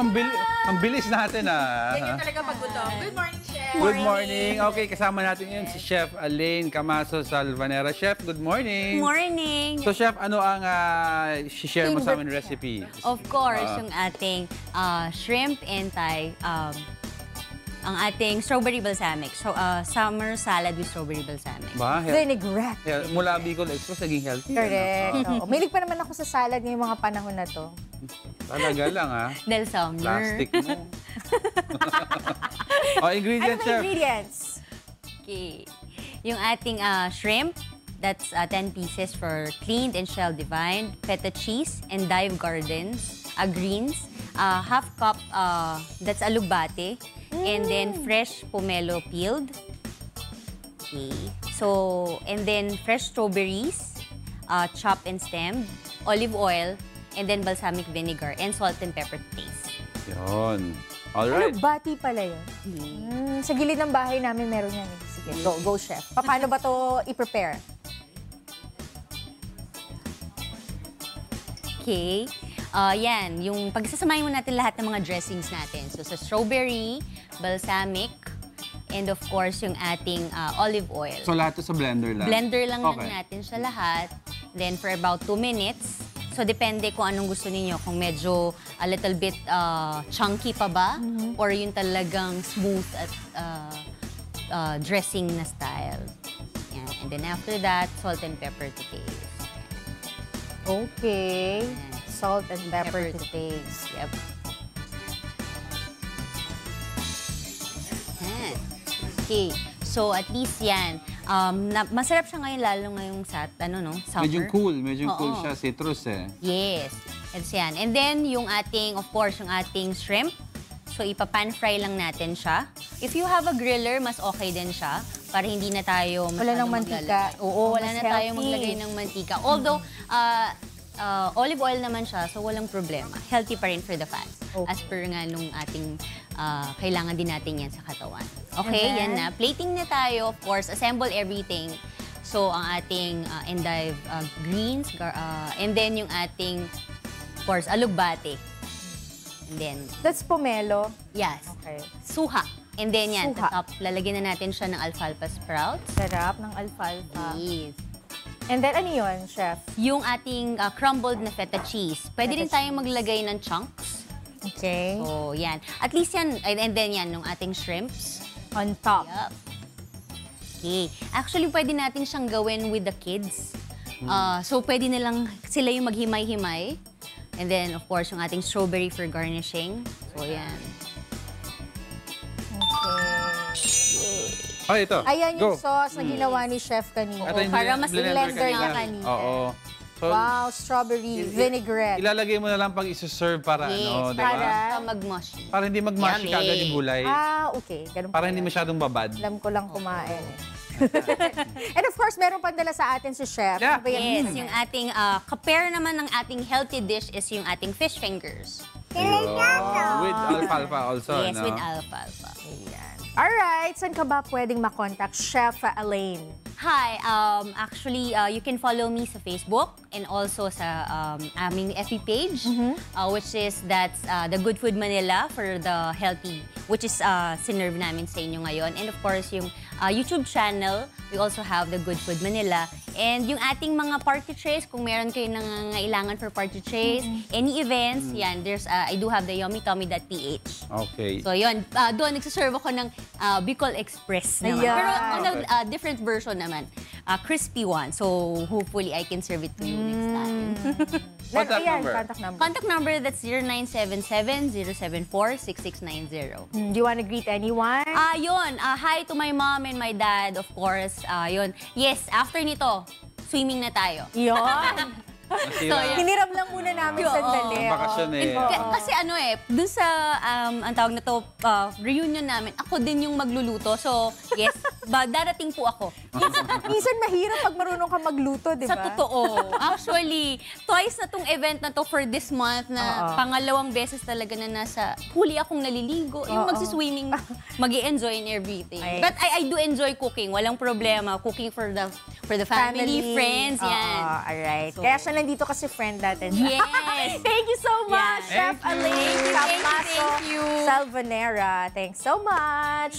ang bilis natin Ganyan talaga paggutom. Good morning, Chef. Good morning. Okay, kasama natin ngayon si Chef Alaine Camaso-Salvanera. Chef, good morning. Morning. So, Chef, ano ang share mo sa amin recipe? Of course, yung ating shrimp and Thai, ang ating strawberry balsamic. So, summer salad with strawberry balsamic. Vinaigrette. Mula Bicol Express, naging healthy. Correct. Milig pa naman ako sa salad ngayong mga panahon na to. Talaga lang, Dahil summer. Plastic mo. Ingredients, Chef. Ingredients? Okay. Yung ating shrimp, that's 10 pieces for cleaned and shell divined, feta cheese, endive gardens, greens, half cup, that's alugbate, and then fresh pomelo peeled. Okay. So, and then fresh strawberries, chopped and stemmed, olive oil, and then balsamic vinegar, and salt and pepper to taste. Yun. Alright. Bati pala yun. Sa gilid ng bahay namin meron yan. Sige, go, Chef. Paano ba to i-prepare? Okay. Yan, yung pagsasamahin mo natin lahat ng mga dressings natin. So, sa strawberry, balsamic, and of course, yung ating olive oil. So, lahat to sa blender lang? Blender lang natin siya lahat. Then, for about 2 minutes. So, depende kung anong gusto niyo. Kung medyo a little bit chunky pa ba? Or yung talagang smooth at dressing na style. Yan. And then after that, salt and pepper to taste. Okay. Salt and pepper to taste. Yep. Yan. Okay. So, at least yan. Masarap siya ngayon, lalo ngayong summer. Medyo cool siya, citrus Yes. It's yan. And then, yung ating, of course, yung ating shrimp. So, ipa-pan fry lang natin siya. If you have a griller, mas okay din siya. Para hindi na tayo wala ng mantika. Oo, wala na tayo maglagay ng mantika. Although, olive oil naman siya, so walang problema. Healthy pa rin for the fats. Okay. As per nga nung ating, kailangan din natin yan sa katawan. Okay, yan na. Plating na tayo, of course. Assemble everything. So, ang ating endive greens, and then yung ating, of course, alugbate. And then... That's pomelo? Yes. Okay. Suha. And then yan, sa top, lalagyan na natin siya ng alfalfa sprouts. Sarap ng alfalfa. Yes. And then, ano yun, Chef? Yung ating crumbled na feta cheese. Pwede rin tayong maglagay ng chunks. Okay. So, yan. At least yan, and then yan, yung ating shrimps. On top. Yep. Okay. Actually, pwede natin siyang gawin with the kids. So, pwede nilang sila yung maghimay-himay. And then, of course, yung ating strawberry for garnishing. So, yan. Okay. Ito. Ayan yung sauce na ginawa ni Chef kanina. Para mas blender niya kanina. Oo. So, wow, strawberry vinaigrette. Ilalagay mo na lang pag isuserve para yes, diba? Para mag-mushy. Para hindi mag-mushy kagad yung gulay. Okay. Ganun para hindi masyadong babad. Alam ko lang kumain. And of course, meron pang dala sa atin si Chef. Yeah. Yes, yung ating ka-pair naman ng ating healthy dish is yung ating fish fingers. With alfalfa also, yes, no? with alfalfa. Ayan. Alright, saan ka ba pwedeng makontak Chef Alaine? Hi, actually, you can follow me sa Facebook and also sa aming FB page, which is the Good Food Manila for the healthy, which is sinerve namin sa inyo ngayon. And of course, yung YouTube channel, we also have the Good Food Manila. And yung ating mga party trays, kung meron kayo nangangailangan for party trays, any events, yan, I do have the yummytummy.ph. Okay. So yun, doon nagsaserve ako ng Bicol Express naman. Yeah. Pero on a different version naman. Crispy one. So hopefully I can serve it to you next time. Contact number. Contact number, that's 0977-074-6690. Do you want to greet anyone? Yun. Hi to my mom and my dad, of course. Yun. Yes, after nito, swimming na tayo. Yun. Hiniram lang muna namin sandali. Bakasyon Kasi dun sa, ang tawag na to, reunion namin, ako din yung magluluto. So, yes, darating po ako. Minsan mahirap pag marunong ka magluto, di ba? Sa totoo. Actually, twice na tong event na to for this month na pangalawang beses talaga na nasa huli akong naliligo. Yung magsiswimming, mag-i-enjoy and everything. But I do enjoy cooking. Walang problema. Cooking for the family, friends, yan. Alright. So, kaya siya nandito kasi friend natin. Yes! Thank you so much, Chef Alaine. Thank you. Camaso-Salvanera. Thanks so much.